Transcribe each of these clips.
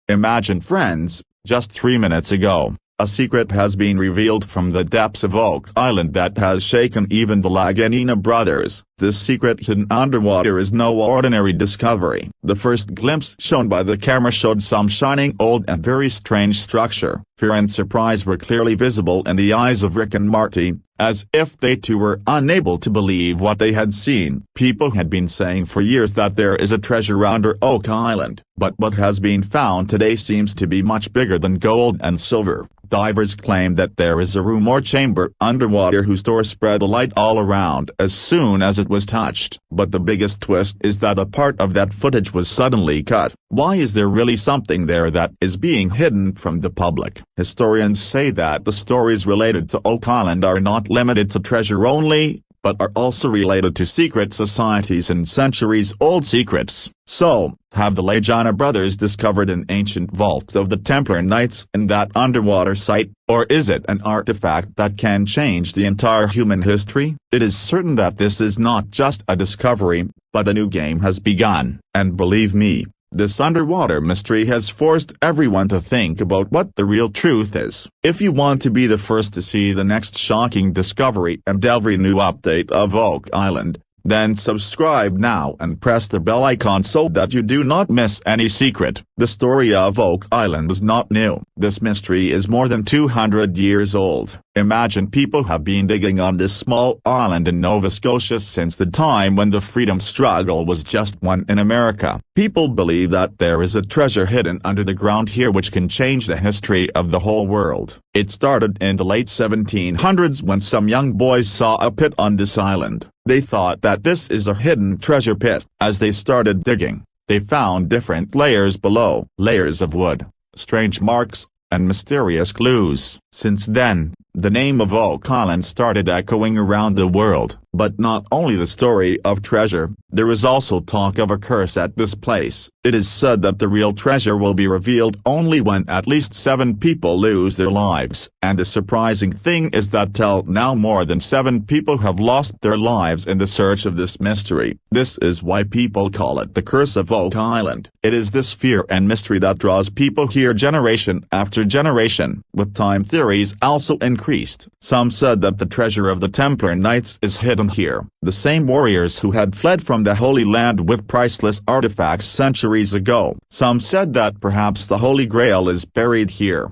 Imagine, friends, just 3 minutes ago, a secret has been revealed from the depths of Oak Island that has shaken even the Lagina brothers. This secret hidden underwater is no ordinary discovery. The first glimpse shown by the camera showed some shining old and very strange structure. Fear and surprise were clearly visible in the eyes of Rick and Marty, as if they too were unable to believe what they had seen. People had been saying for years that there is a treasure under Oak Island, but what has been found today seems to be much bigger than gold and silver. Divers claim that there is a room or chamber underwater whose door spread the light all around as soon as it was touched. But the biggest twist is that a part of that footage was suddenly cut. Why is there really something there that is being hidden from the public? Historians say that the stories related to Oak Island are not limited to treasure only, but are also related to secret societies and centuries-old secrets. So, have the Lagina brothers discovered an ancient vault of the Templar Knights in that underwater site, or is it an artifact that can change the entire human history? It is certain that this is not just a discovery, but a new game has begun. And believe me, this underwater mystery has forced everyone to think about what the real truth is. If you want to be the first to see the next shocking discovery and every new update of Oak Island, then subscribe now and press the bell icon so that you do not miss any secret. The story of Oak Island is not new. This mystery is more than 200 years old. Imagine, people have been digging on this small island in Nova Scotia since the time when the freedom struggle was just won in America. People believe that there is a treasure hidden under the ground here which can change the history of the whole world. It started in the late 1700s when some young boys saw a pit on this island. They thought that this is a hidden treasure pit. As they started digging, they found different layers below, layers of wood, strange marks, and mysterious clues. Since then, the name of Oak Island started echoing around the world. But not only the story of treasure, there is also talk of a curse at this place. It is said that the real treasure will be revealed only when at least 7 people lose their lives. And the surprising thing is that till now more than 7 people have lost their lives in the search of this mystery. This is why people call it the curse of Oak Island. It is this fear and mystery that draws people here generation after generation. With time, theories also increased. Some said that the treasure of the Templar Knights is hidden here, the same warriors who had fled from the Holy Land with priceless artifacts centuries ago. Some said that perhaps the Holy Grail is buried here,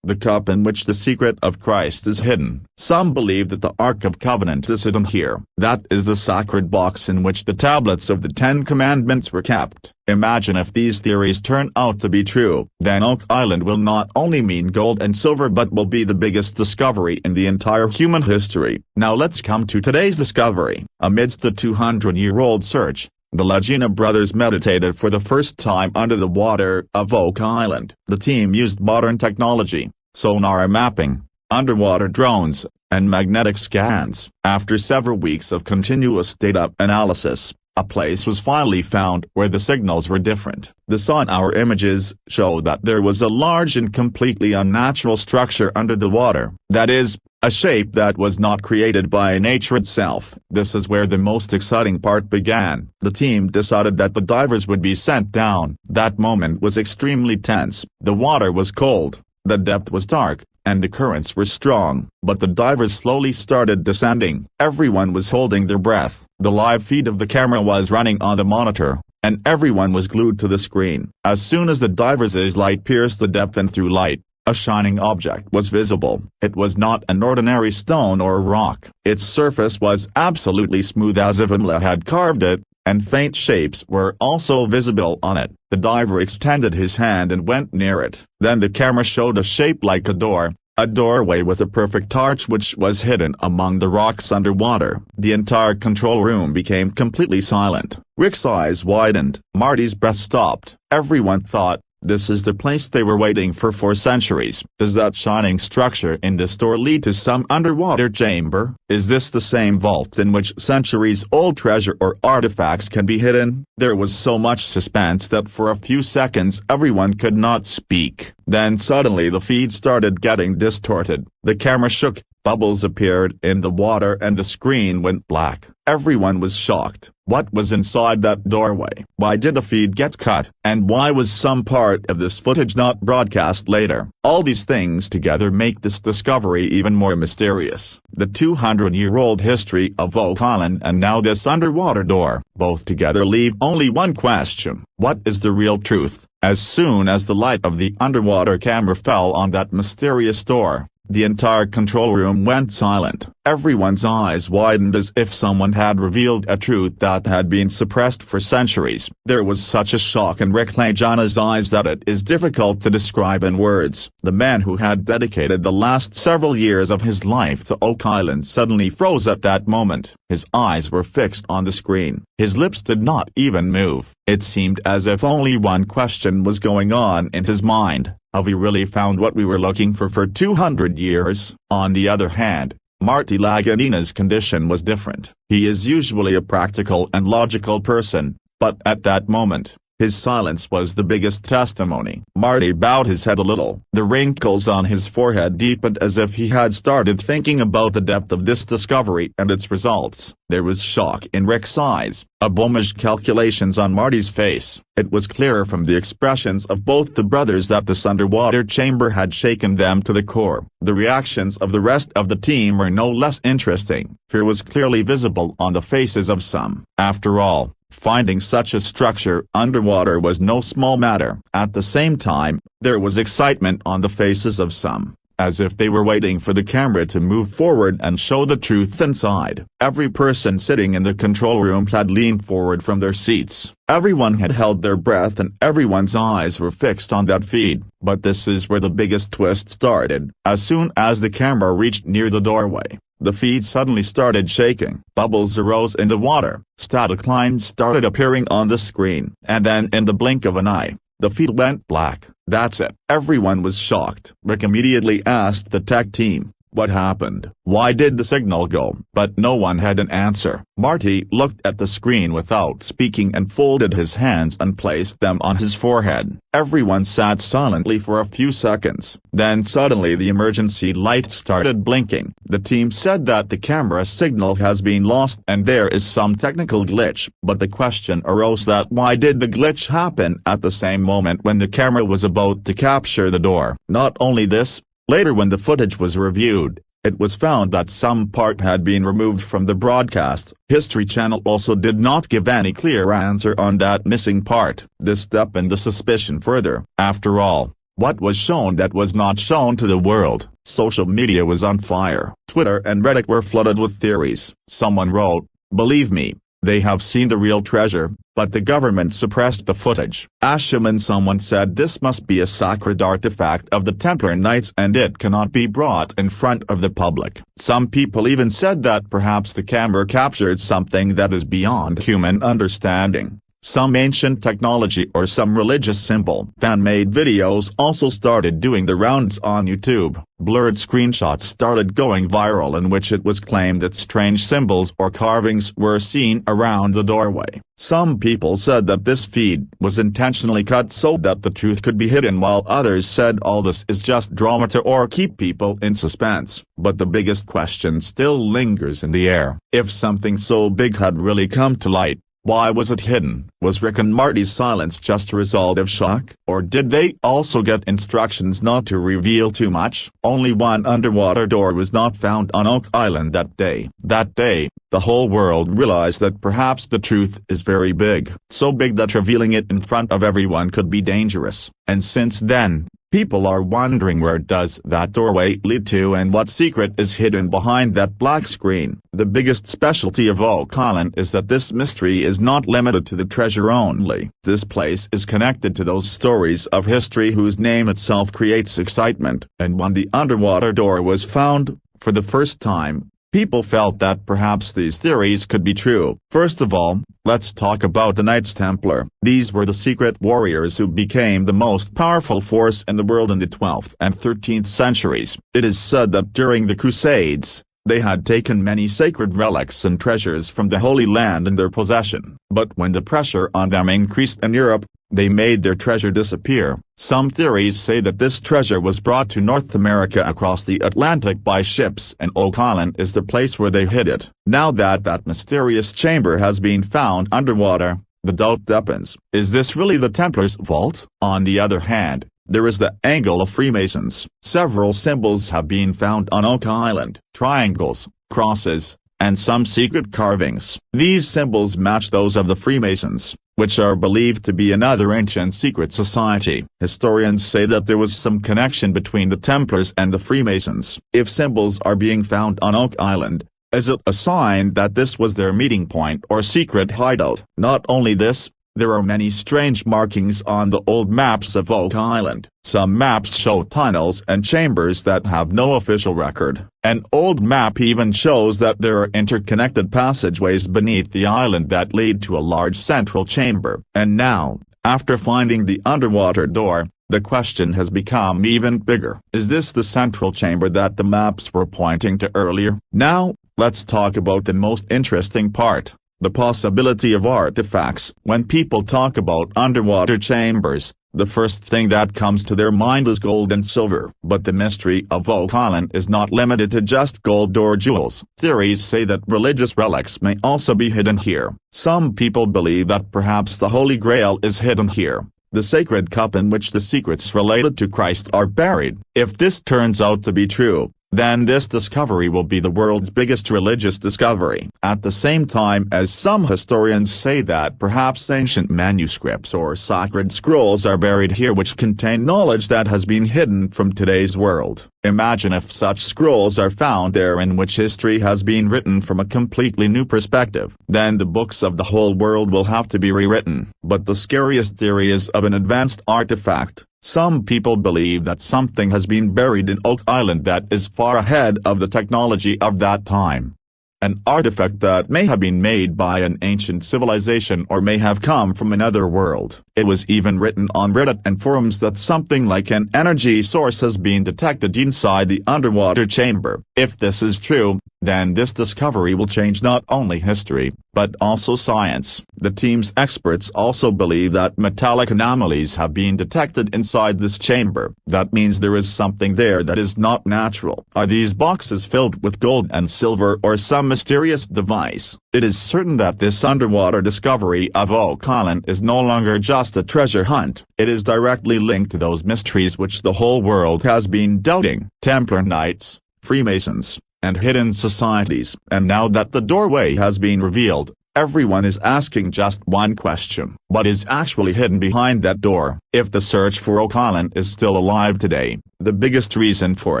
the cup in which the secret of Christ is hidden. Some believe that the Ark of Covenant is hidden here. That is the sacred box in which the tablets of the 10 Commandments were kept. Imagine if these theories turn out to be true. Then Oak Island will not only mean gold and silver but will be the biggest discovery in the entire human history. Now let's come to today's discovery. Amidst the 200-year-old search, the Lagina brothers meditated for the first time under the water of Oak Island. The team used modern technology, sonar mapping, underwater drones, and magnetic scans. After several weeks of continuous data analysis, a place was finally found where the signals were different. The sonar images show that there was a large and completely unnatural structure under the water. That is, a shape that was not created by nature itself. This is where the most exciting part began. The team decided that the divers would be sent down. That moment was extremely tense. The water was cold, the depth was dark, and the currents were strong. But the divers slowly started descending. Everyone was holding their breath. The live feed of the camera was running on the monitor, and everyone was glued to the screen. As soon as the divers' light pierced the depth and through light, a shining object was visible. It was not an ordinary stone or rock. Its surface was absolutely smooth as if Imla had carved it, and faint shapes were also visible on it. The diver extended his hand and went near it. Then the camera showed a shape like a door, a doorway with a perfect arch which was hidden among the rocks underwater. The entire control room became completely silent. Rick's eyes widened. Marty's breath stopped. Everyone thought, this is the place they were waiting for centuries. Does that shining structure in this door lead to some underwater chamber? Is this the same vault in which centuries-old treasure or artifacts can be hidden? There was so much suspense that for a few seconds everyone could not speak. Then suddenly the feed started getting distorted. The camera shook, bubbles appeared in the water and the screen went black. Everyone was shocked. What was inside that doorway? Why did the feed get cut? And why was some part of this footage not broadcast later? All these things together make this discovery even more mysterious. The 200-year-old history of Oak Island and now this underwater door, both together leave only one question. What is the real truth? As soon as the light of the underwater camera fell on that mysterious door, the entire control room went silent. Everyone's eyes widened as if someone had revealed a truth that had been suppressed for centuries. There was such a shock in Marty Lagina's eyes that it is difficult to describe in words. The man who had dedicated the last several years of his life to Oak Island suddenly froze at that moment. His eyes were fixed on the screen. His lips did not even move. It seemed as if only one question was going on in his mind. Have we really found what we were looking for 200 years? On the other hand, Marty Lagina's condition was different. He is usually a practical and logical person, but at that moment, his silence was the biggest testimony. Marty bowed his head a little. The wrinkles on his forehead deepened as if he had started thinking about the depth of this discovery and its results. There was shock in Rick's eyes, abominable calculations on Marty's face. It was clear from the expressions of both the brothers that this underwater chamber had shaken them to the core. The reactions of the rest of the team were no less interesting. Fear was clearly visible on the faces of some. After all, finding such a structure underwater was no small matter. At the same time, there was excitement on the faces of some, as if they were waiting for the camera to move forward and show the truth inside. Every person sitting in the control room had leaned forward from their seats. Everyone had held their breath and everyone's eyes were fixed on that feed. But this is where the biggest twist started. As soon as the camera reached near the doorway, the feed suddenly started shaking. Bubbles arose in the water. Static lines started appearing on the screen. And then in the blink of an eye, the feed went black. That's it. Everyone was shocked. Rick immediately asked the tech team, what happened? Why did the signal go? But no one had an answer. Marty looked at the screen without speaking and folded his hands and placed them on his forehead. Everyone sat silently for a few seconds. Then suddenly the emergency light started blinking. The team said that the camera signal has been lost and there is some technical glitch. But the question arose that why did the glitch happen at the same moment when the camera was about to capture the door? Not only this, later when the footage was reviewed, it was found that some part had been removed from the broadcast. History Channel also did not give any clear answer on that missing part. This deepened the suspicion further. After all, what was shown that was not shown to the world? Social media was on fire. Twitter and Reddit were flooded with theories. Someone wrote, "Believe me, they have seen the real treasure, but the government suppressed the footage." And someone said this must be a sacred artifact of the Templar Knights and it cannot be brought in front of the public. Some people even said that perhaps the camera captured something that is beyond human understanding. Some ancient technology or some religious symbol. Fan-made videos also started doing the rounds on YouTube. Blurred screenshots started going viral in which it was claimed that strange symbols or carvings were seen around the doorway. Some people said that this feed was intentionally cut so that the truth could be hidden, while others said all this is just drama to or keep people in suspense. But the biggest question still lingers in the air. If something so big had really come to light, why was it hidden? Was Rick and Marty's silence just a result of shock? Or did they also get instructions not to reveal too much? Only one underwater door was not found on Oak Island that day. That day, the whole world realized that perhaps the truth is very big. So big that revealing it in front of everyone could be dangerous. And since then, people are wondering where does that doorway lead to and what secret is hidden behind that black screen. The biggest specialty of Oak Island is that this mystery is not limited to the treasure only. This place is connected to those stories of history whose name itself creates excitement. And when the underwater door was found, for the first time, people felt that perhaps these theories could be true. First of all, let's talk about the Knights Templar. These were the secret warriors who became the most powerful force in the world in the 12th and 13th centuries. It is said that during the Crusades, they had taken many sacred relics and treasures from the Holy Land in their possession. But when the pressure on them increased in Europe, they made their treasure disappear. Some theories say that this treasure was brought to North America across the Atlantic by ships, and Oak Island is the place where they hid it. Now that mysterious chamber has been found underwater, the doubt deepens. Is this really the Templars' vault? On the other hand, there is the angle of Freemasons. Several symbols have been found on Oak Island: triangles, crosses, and some secret carvings. These symbols match those of the Freemasons, which are believed to be another ancient secret society. Historians say that there was some connection between the Templars and the Freemasons. If symbols are being found on Oak Island, is it a sign that this was their meeting point or secret hideout? Not only this, there are many strange markings on the old maps of Oak Island. Some maps show tunnels and chambers that have no official record. An old map even shows that there are interconnected passageways beneath the island that lead to a large central chamber. And now, after finding the underwater door, the question has become even bigger. Is this the central chamber that the maps were pointing to earlier? Now, let's talk about the most interesting part: the possibility of artifacts. When people talk about underwater chambers, the first thing that comes to their mind is gold and silver. But the mystery of Oak Island is not limited to just gold or jewels. Theories say that religious relics may also be hidden here. Some people believe that perhaps the Holy Grail is hidden here, the sacred cup in which the secrets related to Christ are buried. If this turns out to be true, then this discovery will be the world's biggest religious discovery. At the same time, as some historians say that perhaps ancient manuscripts or sacred scrolls are buried here which contain knowledge that has been hidden from today's world. Imagine if such scrolls are found there in which history has been written from a completely new perspective. Then the books of the whole world will have to be rewritten. But the scariest theory is of an advanced artifact. Some people believe that something has been buried in Oak Island that is far ahead of the technology of that time. An artifact that may have been made by an ancient civilization or may have come from another world. It was even written on Reddit and forums that something like an energy source has been detected inside the underwater chamber. If this is true, then this discovery will change not only history, but also science. The team's experts also believe that metallic anomalies have been detected inside this chamber. That means there is something there that is not natural. Are these boxes filled with gold and silver or some mysterious device? It is certain that this underwater discovery of Oak Island is no longer just a treasure hunt. It is directly linked to those mysteries which the whole world has been doubting: Templar Knights, Freemasons, and hidden societies. And now that the doorway has been revealed, everyone is asking just one question: what is actually hidden behind that door? If the search for Oak Island is still alive today, the biggest reason for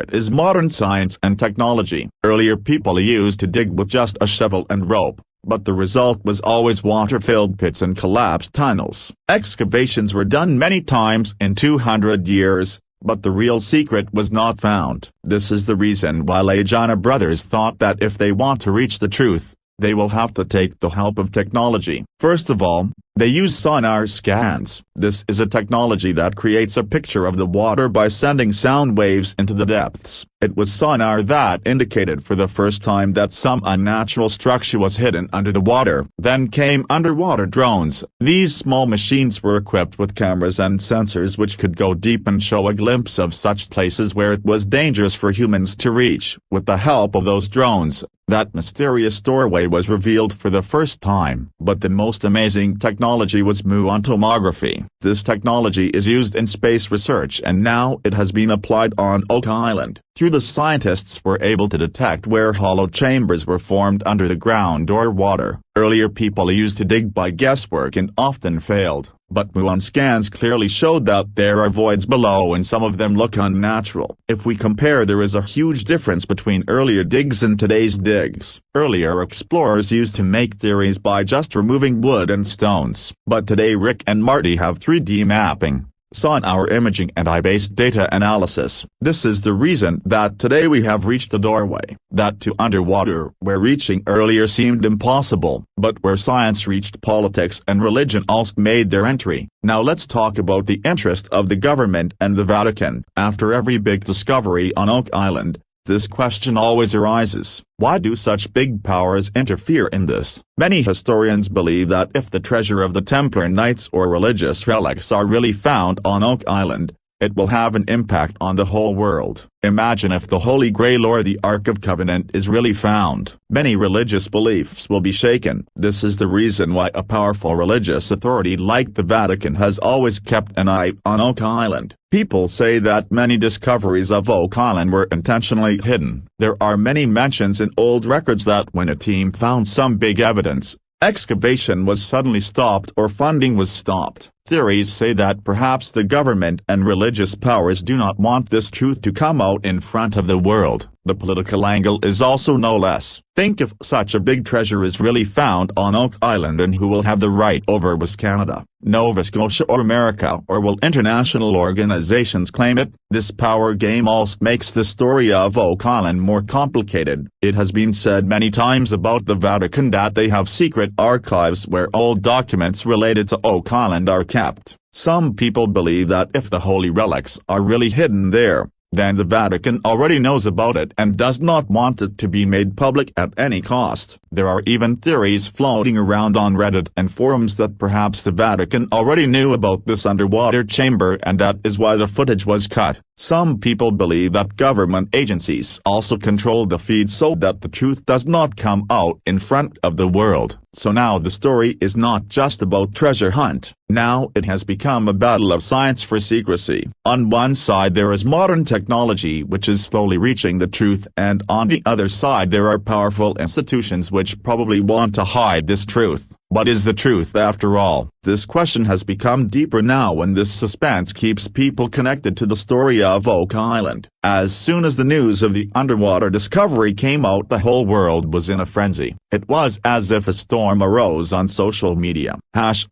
it is modern science and technology. Earlier people used to dig with just a shovel and rope, but the result was always water-filled pits and collapsed tunnels. Excavations were done many times in 200 years, but the real secret was not found. This is the reason why Lagina brothers thought that if they want to reach the truth, they will have to take the help of technology. First of all, they use sonar scans. This is a technology that creates a picture of the water by sending sound waves into the depths. It was sonar that indicated for the first time that some unnatural structure was hidden under the water. Then came underwater drones. These small machines were equipped with cameras and sensors which could go deep and show a glimpse of such places where it was dangerous for humans to reach. With the help of those drones, that mysterious doorway was revealed for the first time. But the most amazing technology was muon tomography. This technology is used in space research and now it has been applied on Oak Island. Through the scientists were able to detect where hollow chambers were formed under the ground or water. Earlier people used to dig by guesswork and often failed, but muon scans clearly showed that there are voids below and some of them look unnatural. If we compare, there is a huge difference between earlier digs and today's digs. Earlier explorers used to make theories by just removing wood and stones, but today Rick and Marty have 3D mapping, sonar imaging and eye-based data analysis. This is the reason that today we have reached the doorway, that to underwater where reaching earlier seemed impossible, but where science reached politics and religion also made their entry. Now let's talk about the interest of the government and the Vatican. After every big discovery on Oak Island, This question always arises: why do such big powers interfere in this? Many historians believe that if the treasure of the Templar Knights or religious relics are really found on Oak Island, it will have an impact on the whole world. Imagine if the Holy Grail or the Ark of Covenant is really found. Many religious beliefs will be shaken. This is the reason why a powerful religious authority like the Vatican has always kept an eye on Oak Island. People say that many discoveries of Oak Island were intentionally hidden. There are many mentions in old records that when a team found some big evidence, excavation was suddenly stopped or funding was stopped. Theories say that perhaps the government and religious powers do not want this truth to come out in front of the world. The political angle is also no less. Think if such a big treasure is really found on Oak Island, and who will have the right over was Canada, Nova Scotia or America, or will international organizations claim it? This power game also makes the story of Oak Island more complicated. It has been said many times about the Vatican that they have secret archives where old documents related to Oak Island are kept. Some people believe that if the holy relics are really hidden there, then the Vatican already knows about it and does not want it to be made public at any cost. There are even theories floating around on Reddit and forums that perhaps the Vatican already knew about this underwater chamber and that is why the footage was cut. Some people believe that government agencies also control the feed so that the truth does not come out in front of the world. So now the story is not just about treasure hunt. Now it has become a battle of science for secrecy. On one side there is modern technology which is slowly reaching the truth, and on the other side there are powerful institutions which probably want to hide this truth. What is the truth after all? This question has become deeper now, and this suspense keeps people connected to the story of Oak Island. As soon as the news of the underwater discovery came out, the whole world was in a frenzy. It was as if a storm arose on social media.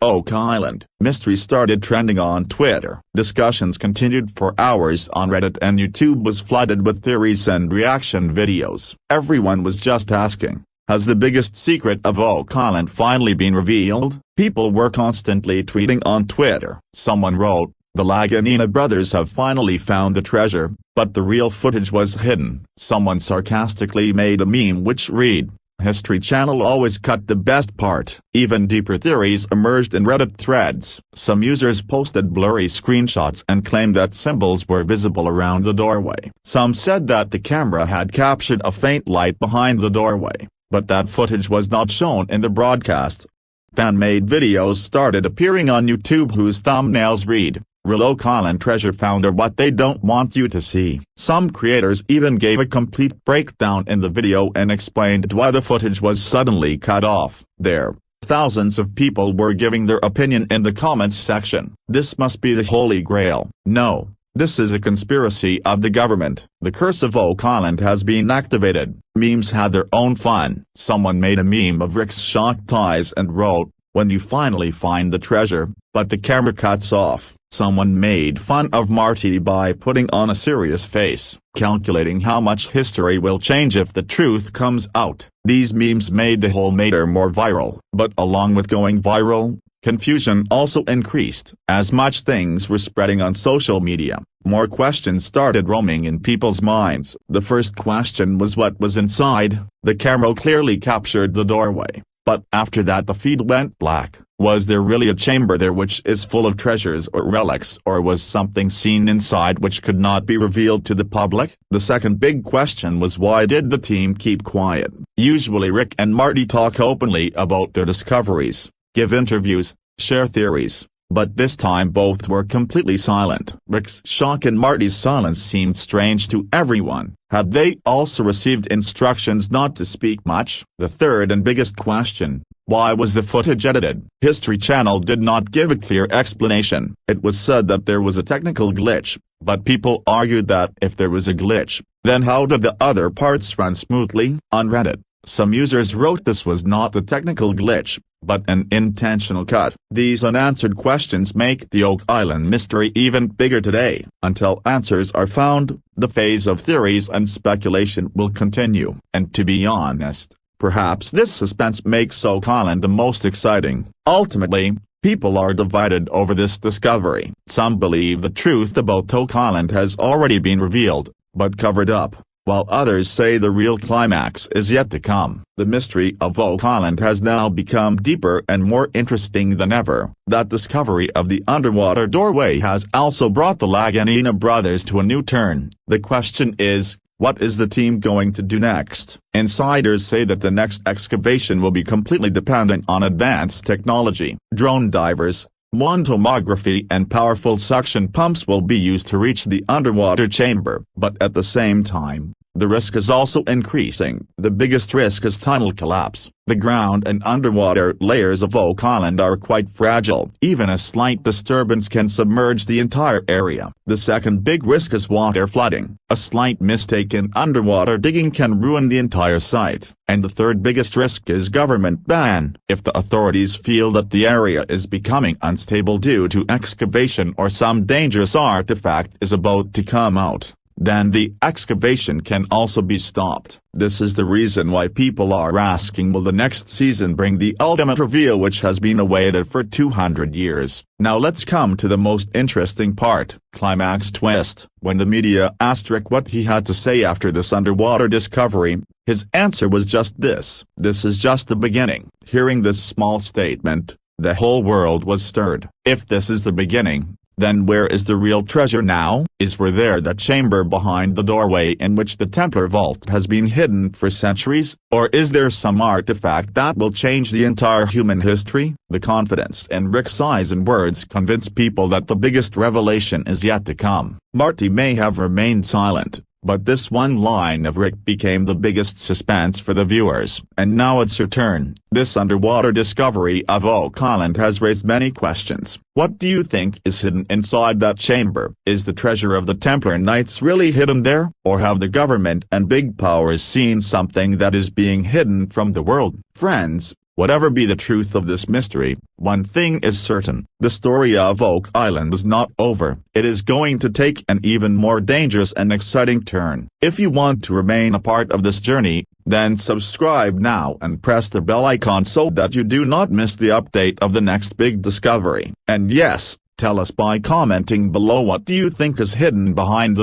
#Oak Island mystery started trending on Twitter. Discussions continued for hours on Reddit, and YouTube was flooded with theories and reaction videos. Everyone was just asking, has the biggest secret of Oak Island finally been revealed? People were constantly tweeting on Twitter. Someone wrote, the Lagina brothers have finally found the treasure, but the real footage was hidden. Someone sarcastically made a meme which read, History Channel always cut the best part. Even deeper theories emerged in Reddit threads. Some users posted blurry screenshots and claimed that symbols were visible around the doorway. Some said that the camera had captured a faint light behind the doorway, but that footage was not shown in the broadcast. Fan-made videos started appearing on YouTube whose thumbnails read, Real Oak Island treasure found, or what they don't want you to see. Some creators even gave a complete breakdown in the video and explained why the footage was suddenly cut off. There, thousands of people were giving their opinion in the comments section. This must be the Holy Grail. No, this is a conspiracy of the government. The curse of Oak Island has been activated. Memes had their own fun. Someone made a meme of Rick's shocked eyes and wrote, when you finally find the treasure, but the camera cuts off. Someone made fun of Marty by putting on a serious face, calculating how much history will change if the truth comes out. These memes made the whole matter more viral. But along with going viral, confusion also increased. As much things were spreading on social media, more questions started roaming in people's minds. The first question was what was inside. The camera clearly captured the doorway, but after that the feed went black. Was there really a chamber there which is full of treasures or relics, or was something seen inside which could not be revealed to the public? The second big question was why did the team keep quiet? Usually Rick and Marty talk openly about their discoveries, give interviews, share theories, but this time both were completely silent. Rick's shock and Marty's silence seemed strange to everyone. Had they also received instructions not to speak much? The third and biggest question, why was the footage edited? History Channel did not give a clear explanation. It was said that there was a technical glitch, but people argued that if there was a glitch, then how did the other parts run smoothly? On Reddit, some users wrote this was not a technical glitch, but an intentional cut. These unanswered questions make the Oak Island mystery even bigger today. Until answers are found, the phase of theories and speculation will continue. And to be honest, perhaps this suspense makes Oak Island the most exciting. Ultimately, people are divided over this discovery. Some believe the truth about Oak Island has already been revealed, but covered up. while others say the real climax is yet to come. The mystery of Oak Island has now become deeper and more interesting than ever. That discovery of the underwater doorway has also brought the Lagina brothers to a new turn. The question is, what is the team going to do next? Insiders say that the next excavation will be completely dependent on advanced technology. Drone divers, tomography and powerful suction pumps will be used to reach the underwater chamber. But at the same time, the risk is also increasing. The biggest risk is tidal collapse. The ground and underwater layers of Oak Island are quite fragile. Even a slight disturbance can submerge the entire area. The second big risk is water flooding. A slight mistake in underwater digging can ruin the entire site. And the third biggest risk is government ban. If the authorities feel that the area is becoming unstable due to excavation or some dangerous artifact is about to come out, then the excavation can also be stopped. This is the reason why people are asking, will the next season bring the ultimate reveal which has been awaited for 200 years? Now let's come to the most interesting part, climax twist. When the media asked Rick what he had to say after this underwater discovery, his answer was just this: "This is just the beginning." Hearing this small statement, the whole world was stirred. If this is the beginning, then where is the real treasure now? Is there that chamber behind the doorway in which the Templar vault has been hidden for centuries? Or is there some artifact that will change the entire human history? The confidence in Rick's eyes and words convince people that the biggest revelation is yet to come. Marty may have remained silent, but this one line of Rick became the biggest suspense for the viewers. And now it's your turn. This underwater discovery of Oak Island has raised many questions. What do you think is hidden inside that chamber? Is the treasure of the Templar Knights really hidden there? Or have the government and big powers seen something that is being hidden from the world? Friends, whatever be the truth of this mystery, one thing is certain: the story of Oak Island is not over. It is going to take an even more dangerous and exciting turn. If you want to remain a part of this journey, then subscribe now and press the bell icon so that you do not miss the update of the next big discovery. And yes, tell us by commenting below, what do you think is hidden behind the